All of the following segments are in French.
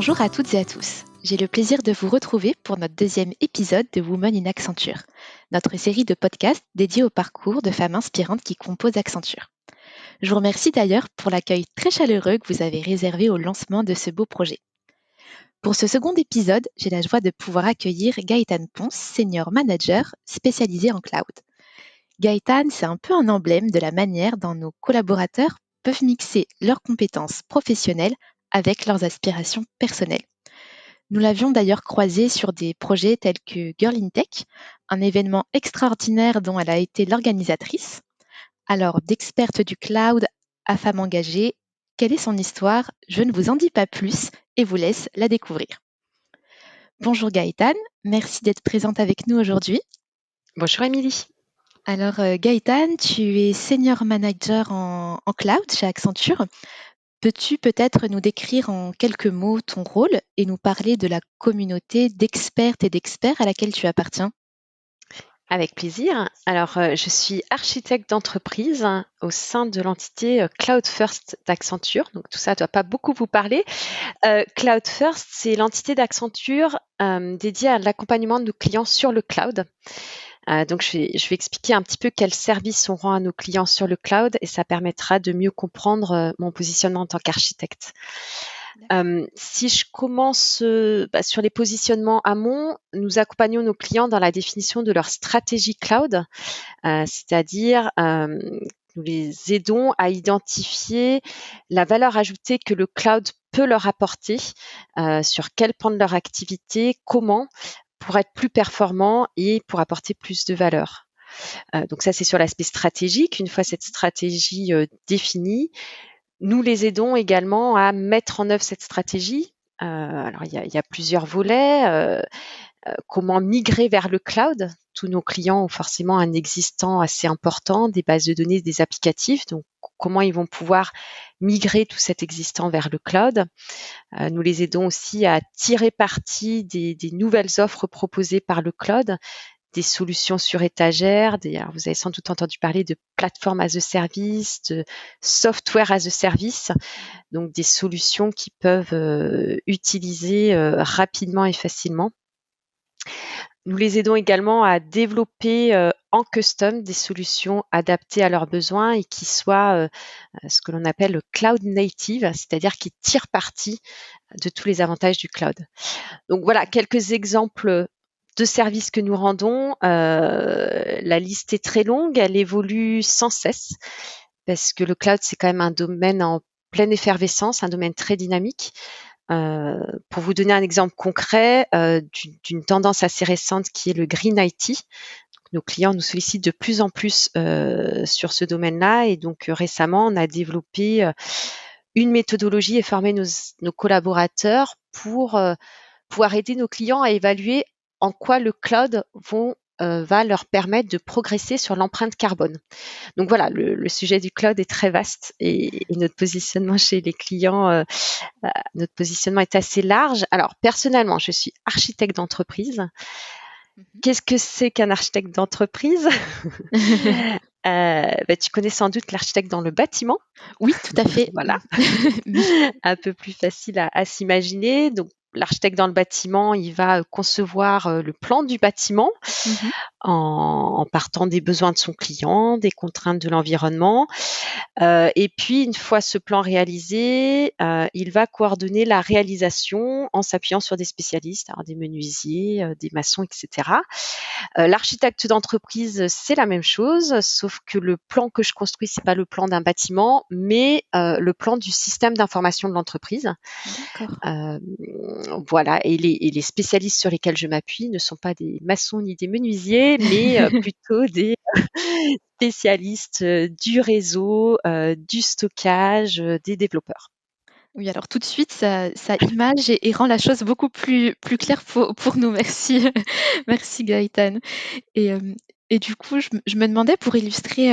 Bonjour à toutes et à tous. J'ai le plaisir de vous retrouver pour notre deuxième épisode de Women in Accenture, notre série de podcasts dédiée au parcours de femmes inspirantes qui composent Accenture. Je vous remercie d'ailleurs pour l'accueil très chaleureux que vous avez réservé au lancement de ce beau projet. Pour ce second épisode, j'ai la joie de pouvoir accueillir Gaëtane Ponce, Senior Manager spécialisé en cloud. Gaëtane, c'est un peu un emblème de la manière dont nos collaborateurs peuvent mixer leurs compétences professionnelles avec leurs aspirations personnelles. Nous l'avions d'ailleurs croisée sur des projets tels que Girl in Tech, un événement extraordinaire dont elle a été l'organisatrice. Alors, d'experte du cloud à femme engagée, quelle est son histoire? Je ne vous en dis pas plus et vous laisse la découvrir. Bonjour Gaëtane, merci d'être présente avec nous aujourd'hui. Bonjour Émilie. Alors Gaëtane, tu es senior manager en cloud chez Accenture. Peux-tu peut-être nous décrire en quelques mots ton rôle et nous parler de la communauté d'expertes et d'experts à laquelle tu appartiens? Avec plaisir. Alors, je suis architecte d'entreprise au sein de l'entité Cloud First d'Accenture. Donc, tout ça ne doit pas beaucoup vous parler. Cloud First, c'est l'entité d'Accenture dédiée à l'accompagnement de nos clients sur le cloud. Donc, je vais expliquer un petit peu quels services on rend à nos clients sur le cloud et ça permettra de mieux comprendre mon positionnement en tant qu'architecte. Si je commence sur les positionnements amont, nous accompagnons nos clients dans la définition de leur stratégie cloud, c'est-à-dire nous les aidons à identifier la valeur ajoutée que le cloud peut leur apporter, sur quel pan de leur activité, comment, pour être plus performants et pour apporter plus de valeur. Donc ça, c'est sur l'aspect stratégique. Une fois cette stratégie définie, nous les aidons également à mettre en œuvre cette stratégie. Alors, il y a plusieurs volets. Comment migrer vers le cloud? Tous nos clients ont forcément un existant assez important, des bases de données, des applicatifs. Donc, comment ils vont pouvoir migrer tout cet existant vers le cloud? Nous les aidons aussi à tirer parti des nouvelles offres proposées par le cloud, des solutions sur étagère, alors vous avez sans doute entendu parler de plateforme as a service, de software as a service, donc des solutions qui peuvent utiliser rapidement et facilement. Nous les aidons également à développer en custom des solutions adaptées à leurs besoins et qui soient ce que l'on appelle le cloud native, c'est-à-dire qui tirent parti de tous les avantages du cloud. Donc voilà, quelques exemples de services que nous rendons. La liste est très longue, elle évolue sans cesse parce que le cloud, c'est quand même un domaine en pleine effervescence, un domaine très dynamique. Pour vous donner un exemple concret d'une tendance assez récente qui est le Green IT. Nos clients nous sollicitent de plus en plus sur ce domaine-là et donc récemment, on a développé une méthodologie et formé nos collaborateurs pour pouvoir aider nos clients à évaluer en quoi le cloud va leur permettre de progresser sur l'empreinte carbone. Donc voilà, le sujet du cloud est très vaste et notre positionnement chez les clients, notre positionnement est assez large. Alors personnellement, je suis architecte d'entreprise. Qu'est-ce que c'est qu'un architecte d'entreprise? Tu connais sans doute l'architecte dans le bâtiment. Oui, tout à fait. Voilà, un peu plus facile à s'imaginer. Donc l'architecte dans le bâtiment, il va concevoir le plan du bâtiment Mhm. en partant des besoins de son client, des contraintes de l'environnement. Et puis, une fois ce plan réalisé, il va coordonner la réalisation en s'appuyant sur des spécialistes, alors des menuisiers, des maçons, etc. L'architecte d'entreprise, c'est la même chose, sauf que le plan que je construis, c'est pas le plan d'un bâtiment, mais le plan du système d'information de l'entreprise. D'accord. Voilà, et les spécialistes sur lesquels je m'appuie ne sont pas des maçons ni des menuisiers, mais plutôt des spécialistes du réseau, du stockage, des développeurs. Oui, alors tout de suite, ça image et rend la chose beaucoup plus claire pour nous. Merci, merci Gaëtane. Et, et du coup, je me demandais pour illustrer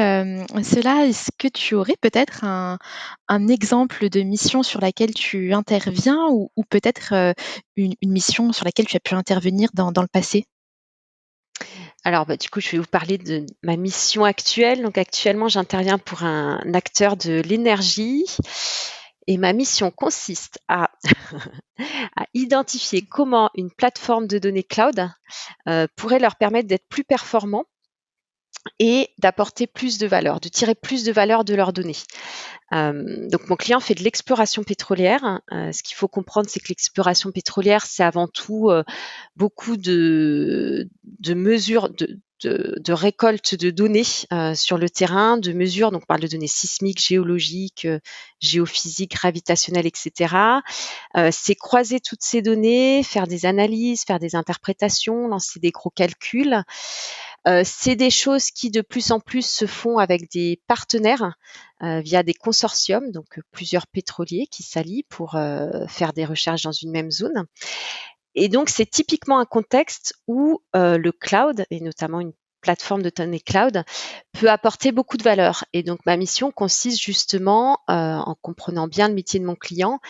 cela, est-ce que tu aurais peut-être un exemple de mission sur laquelle tu interviens ou peut-être une mission sur laquelle tu as pu intervenir dans le passé? Alors, du coup, je vais vous parler de ma mission actuelle. Donc actuellement, j'interviens pour un acteur de l'énergie Et ma mission consiste à, à identifier comment une plateforme de données cloud pourrait leur permettre d'être plus performants et d'apporter plus de valeur, de tirer plus de valeur de leurs données. Donc mon client fait de l'exploration pétrolière. Ce qu'il faut comprendre, c'est que l'exploration pétrolière, c'est avant tout beaucoup de mesures de récolte de données sur le terrain, de mesures, donc on parle de données sismiques, géologiques, géophysiques, gravitationnelles, etc. C'est croiser toutes ces données, faire des analyses, faire des interprétations, lancer des gros calculs. C'est des choses qui de plus en plus se font avec des partenaires via des consortiums, donc plusieurs pétroliers qui s'allient pour faire des recherches dans une même zone. Et donc, c'est typiquement un contexte où le cloud, et notamment une plateforme de données cloud, peut apporter beaucoup de valeur. Et donc, ma mission consiste justement, en comprenant bien le métier de mon client,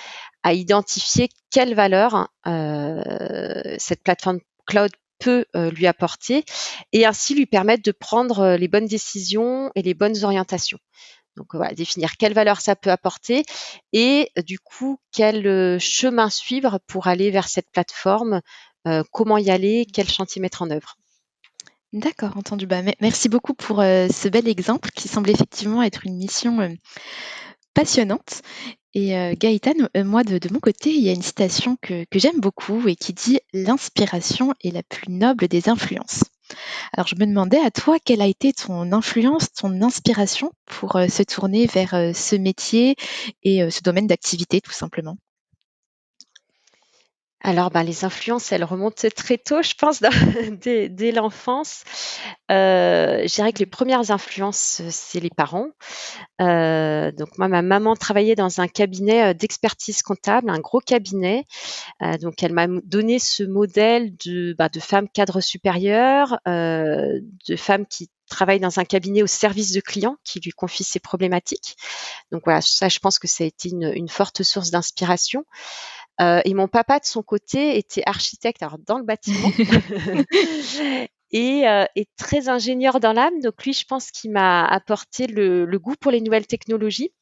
à identifier quelle valeur cette plateforme cloud peut lui apporter et ainsi lui permettre de prendre les bonnes décisions et les bonnes orientations. Donc voilà, définir quelle valeur ça peut apporter et du coup, quel chemin suivre pour aller vers cette plateforme, comment y aller, quel chantier mettre en œuvre. D'accord, entendu. Bah, merci beaucoup pour ce bel exemple qui semble effectivement être une mission passionnante. Et Gaëtane, moi de mon côté, il y a une citation que j'aime beaucoup et qui dit: «L'inspiration est la plus noble des influences». Alors je me demandais à toi, quelle a été ton influence, ton inspiration pour se tourner vers ce métier et ce domaine d'activité tout simplement? Alors, les influences, elles remontent très tôt, je pense, dès l'enfance. Je dirais que les premières influences, c'est les parents. Donc moi, ma maman travaillait dans un cabinet, d'expertise comptable, un gros cabinet. Donc elle m'a donné ce modèle de femme cadre supérieure, de femme qui travaille dans un cabinet au service de clients, qui lui confie ses problématiques. Donc voilà, ça, je pense que ça a été une forte source d'inspiration. Et mon papa, de son côté, était architecte, alors dans le bâtiment et très ingénieur dans l'âme. Donc lui, je pense qu'il m'a apporté le goût pour les nouvelles technologies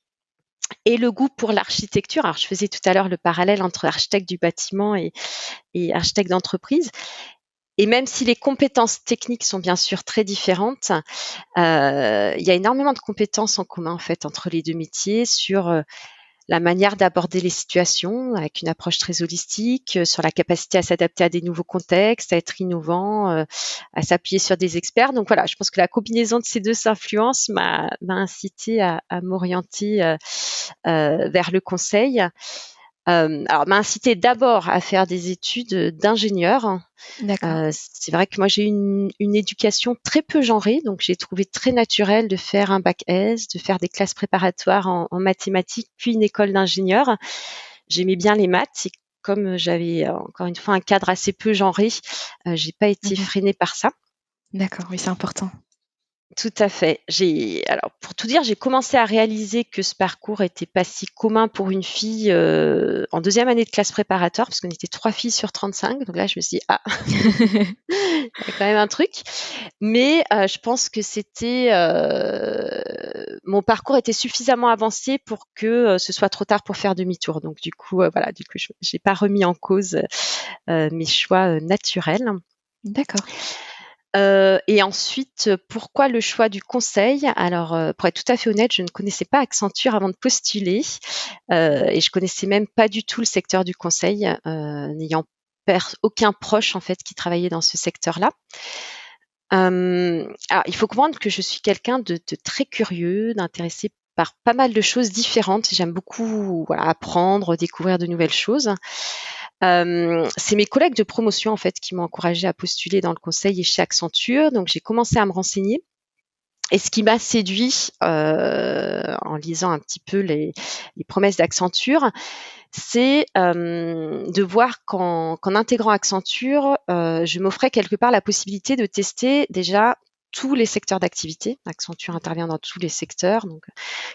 et le goût pour l'architecture. Alors, je faisais tout à l'heure le parallèle entre architecte du bâtiment et architecte d'entreprise. Et même si les compétences techniques sont bien sûr très différentes, il y a énormément de compétences en commun en fait entre les deux métiers sur la manière d'aborder les situations avec une approche très holistique, sur la capacité à s'adapter à des nouveaux contextes, à être innovant, à s'appuyer sur des experts. Donc voilà, je pense que la combinaison de ces deux influences m'a incité à m'orienter vers le conseil. Alors m'a incité d'abord à faire des études d'ingénieur. D'accord. C'est vrai que moi j'ai eu une éducation très peu genrée, donc j'ai trouvé très naturel de faire un bac S, de faire des classes préparatoires en mathématiques, puis une école d'ingénieur. J'aimais bien les maths et comme j'avais encore une fois un cadre assez peu genré, j'ai pas été Mmh. freinée par ça. D'accord, oui, c'est important. Tout à fait. Alors pour tout dire, j'ai commencé à réaliser que ce parcours était pas si commun pour une fille, en deuxième année de classe préparatoire, parce qu'on était 3 filles sur 35. Donc là, je me suis dit: «Ah, il y a quand même un truc». Mais je pense que mon parcours était suffisamment avancé pour que, ce soit trop tard pour faire demi-tour. Donc du coup, voilà, du coup, je j'ai pas remis en cause, mes choix, naturels. D'accord. Et ensuite, pourquoi le choix du conseil? Alors, pour être tout à fait honnête, je ne connaissais pas Accenture avant de postuler, et je connaissais même pas du tout le secteur du conseil, n'ayant aucun proche en fait qui travaillait dans ce secteur-là. Alors il faut comprendre que je suis quelqu'un de très curieux, d'intéressé par pas mal de choses différentes. J'aime beaucoup, voilà, apprendre, découvrir de nouvelles choses. C'est mes collègues de promotion en fait qui m'ont encouragée à postuler dans le conseil et chez Accenture. Donc j'ai commencé à me renseigner. Et ce qui m'a séduit en lisant un petit peu les promesses d'Accenture, c'est de voir qu'en intégrant Accenture, je m'offrais quelque part la possibilité de tester déjà tous les secteurs d'activité. Accenture intervient dans tous les secteurs, donc que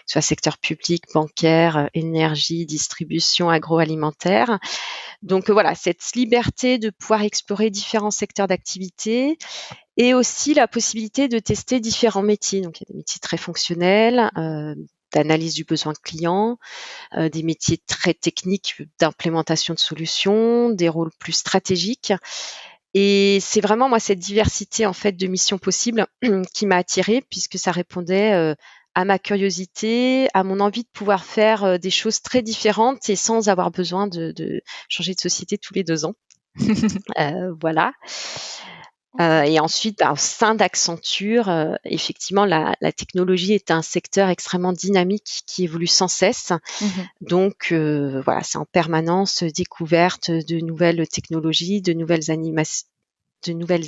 ce soit secteur public, bancaire, énergie, distribution, agroalimentaire. Donc voilà, cette liberté de pouvoir explorer différents secteurs d'activité et aussi la possibilité de tester différents métiers. Donc il y a des métiers très fonctionnels, d'analyse du besoin client, des métiers très techniques d'implémentation de solutions, des rôles plus stratégiques. Et c'est vraiment moi cette diversité en fait de missions possibles qui m'a attirée puisque ça répondait à ma curiosité, à mon envie de pouvoir faire des choses très différentes et sans avoir besoin de changer de société tous les 2 ans. Voilà. Et ensuite, au sein d'Accenture, effectivement, la technologie est un secteur extrêmement dynamique qui évolue sans cesse. Mhm. Donc, voilà, c'est en permanence découverte de nouvelles technologies, de nouvelles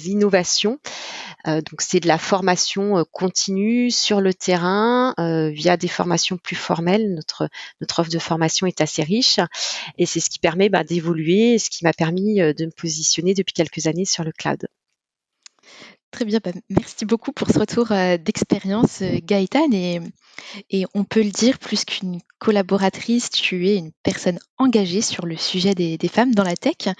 innovations. Donc, c'est de la formation continue sur le terrain via des formations plus formelles. Notre offre de formation est assez riche et c'est ce qui permet d'évoluer, ce qui m'a permis de me positionner depuis quelques années sur le cloud. Très bien, merci beaucoup pour ce retour d'expérience, Gaëtane. Et on peut le dire, plus qu'une collaboratrice, tu es une personne engagée sur le sujet des femmes dans la tech.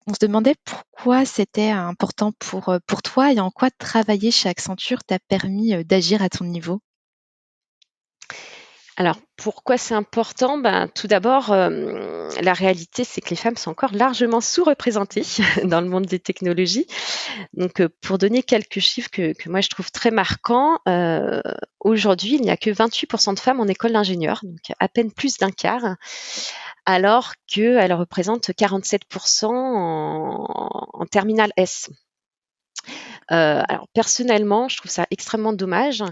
On se demandait pourquoi c'était important pour toi et en quoi travailler chez Accenture t'a permis d'agir à ton niveau. Alors, pourquoi c'est important? Tout d'abord, la réalité, c'est que les femmes sont encore largement sous-représentées dans le monde des technologies. Donc, pour donner quelques chiffres que moi je trouve très marquants, aujourd'hui, il n'y a que 28 de femmes en école d'ingénieur, donc à peine plus d'un quart, alors qu'elles représentent 47 en terminale S. Alors personnellement, je trouve ça extrêmement dommage.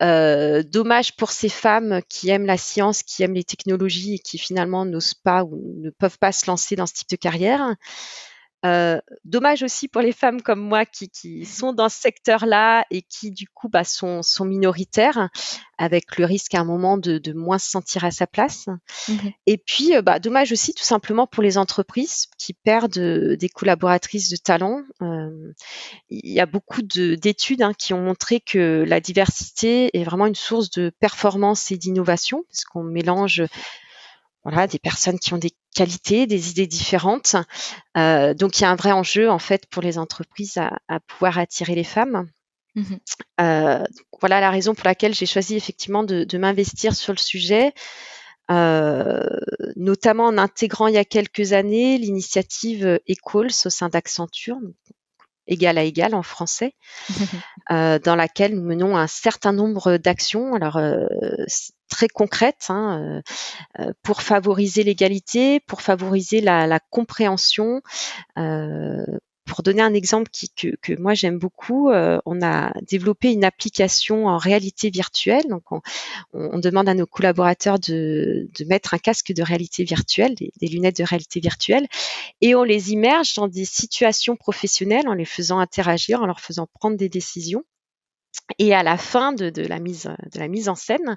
Dommage pour ces femmes qui aiment la science, qui aiment les technologies et qui finalement n'osent pas ou ne peuvent pas se lancer dans ce type de carrière. Dommage aussi pour les femmes comme moi qui sont dans ce secteur-là et qui du coup sont minoritaires, avec le risque à un moment de moins se sentir à sa place. Mhm. Et puis, dommage aussi tout simplement pour les entreprises qui perdent des collaboratrices de talent. Il y a beaucoup d'études qui ont montré que la diversité est vraiment une source de performance et d'innovation, parce qu'on mélange voilà, des personnes qui ont des qualités, des idées différentes. Donc il y a un vrai enjeu en fait pour les entreprises à pouvoir attirer les femmes. Mhm. Voilà la raison pour laquelle j'ai choisi effectivement de m'investir sur le sujet, notamment en intégrant il y a quelques années l'initiative Equals au sein d'Accenture, donc égal à égal en français, dans laquelle nous menons un certain nombre d'actions, alors très concrètes, pour favoriser l'égalité, pour favoriser la compréhension. Euh, pour donner un exemple que moi j'aime beaucoup, on a développé une application en réalité virtuelle. Donc on demande à nos collaborateurs de mettre un casque de réalité virtuelle, des lunettes de réalité virtuelle, et on les immerge dans des situations professionnelles en les faisant interagir, en leur faisant prendre des décisions. Et à la fin de la mise en scène,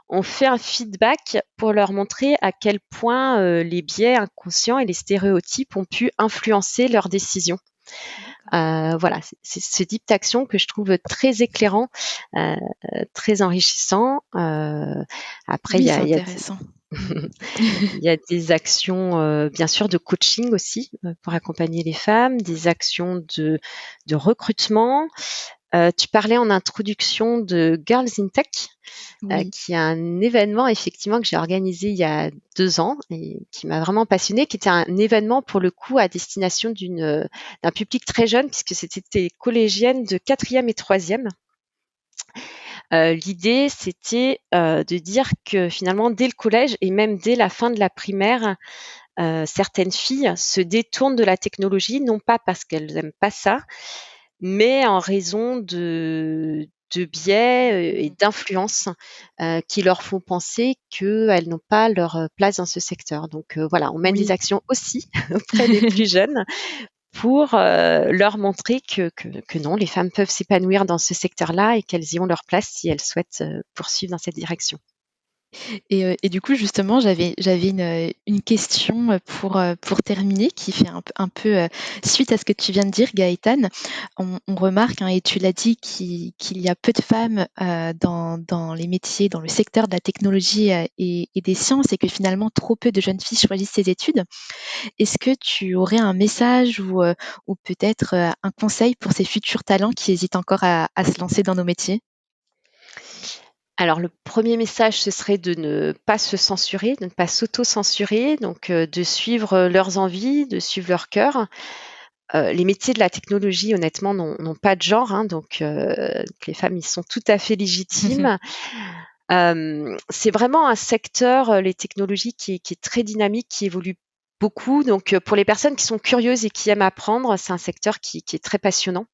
on fait un feedback pour leur montrer à quel point les biais inconscients et les stéréotypes ont pu influencer leurs décisions. Voilà, c'est ce type d'action que je trouve très éclairant, euh, très enrichissant. Après, Oui, c'est intéressant. il y a des actions, bien sûr, de coaching aussi pour accompagner les femmes, des actions de recrutement. Tu parlais en introduction de Girls in Tech, Oui. qui est un événement effectivement que j'ai organisé il y a 2 ans et qui m'a vraiment passionnée, qui était un événement pour le coup à destination d'un public très jeune puisque c'était des collégiennes de 4e et 3e. L'idée, c'était de dire que finalement, dès le collège et même dès la fin de la primaire, certaines filles se détournent de la technologie, non pas parce qu'elles n'aiment pas ça, mais en raison de biais et d'influences qui leur font penser qu'elles n'ont pas leur place dans ce secteur. Donc voilà, on mène des Oui. actions aussi auprès des plus jeunes pour leur montrer que non, les femmes peuvent s'épanouir dans ce secteur-là et qu'elles y ont leur place si elles souhaitent poursuivre dans cette direction. Et du coup, justement, j'avais une question pour terminer qui fait un peu suite à ce que tu viens de dire, Gaëtane. On remarque, et tu l'as dit, qu'il y a peu de femmes dans les métiers, dans le secteur de la technologie et des sciences, et que finalement, trop peu de jeunes filles choisissent ces études. Est-ce que tu aurais un message ou peut-être un conseil pour ces futurs talents qui hésitent encore à se lancer dans nos métiers? Alors le premier message, ce serait de ne pas se censurer, de ne pas s'auto-censurer, donc de suivre leurs envies, de suivre leur cœur. Les métiers de la technologie, honnêtement, n'ont pas de genre, hein, donc les femmes y sont tout à fait légitimes. C'est vraiment un secteur, les technologies, qui est très dynamique, qui évolue beaucoup. Donc pour les personnes qui sont curieuses et qui aiment apprendre, c'est un secteur qui est très passionnant.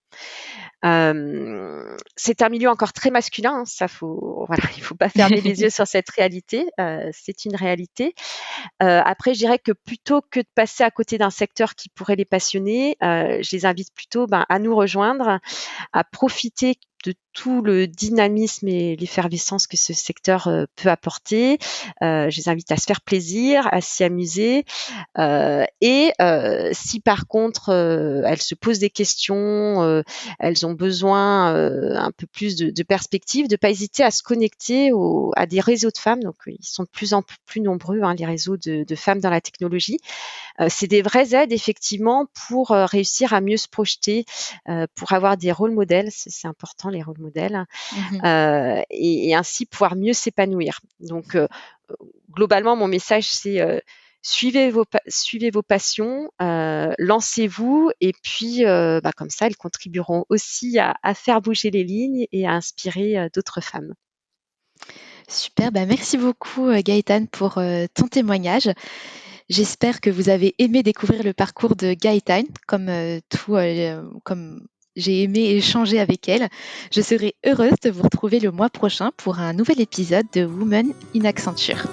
C'est un milieu encore très masculin, hein, ça faut voilà, il faut pas fermer les yeux sur cette réalité, c'est une réalité. Après, je dirais que plutôt que de passer à côté d'un secteur qui pourrait les passionner, je les invite plutôt, à nous rejoindre, à profiter de tout le dynamisme et l'effervescence que ce secteur, peut apporter. Je les invite à se faire plaisir, à s'y amuser, et si par contre, elles se posent des questions, elles ont besoin, un peu plus de perspectives, de pas hésiter à se connecter à des réseaux de femmes. Donc ils sont de plus en plus nombreux, hein, les réseaux de femmes dans la technologie. C'est des vraies aides effectivement pour, réussir à mieux se projeter, pour avoir des rôles modèles, c'est important les rôles modèles, Mmh. et ainsi pouvoir mieux s'épanouir. Donc globalement mon message c'est, suivez vos passions, lancez-vous et puis, comme ça elles contribueront aussi à faire bouger les lignes et à inspirer, d'autres femmes. Super, merci beaucoup, Gaëtane pour, ton témoignage. J'espère que vous avez aimé découvrir le parcours de Gaëtane comme j'ai aimé échanger avec elle. Je serai heureuse de vous retrouver le mois prochain pour un nouvel épisode de Women in Accenture.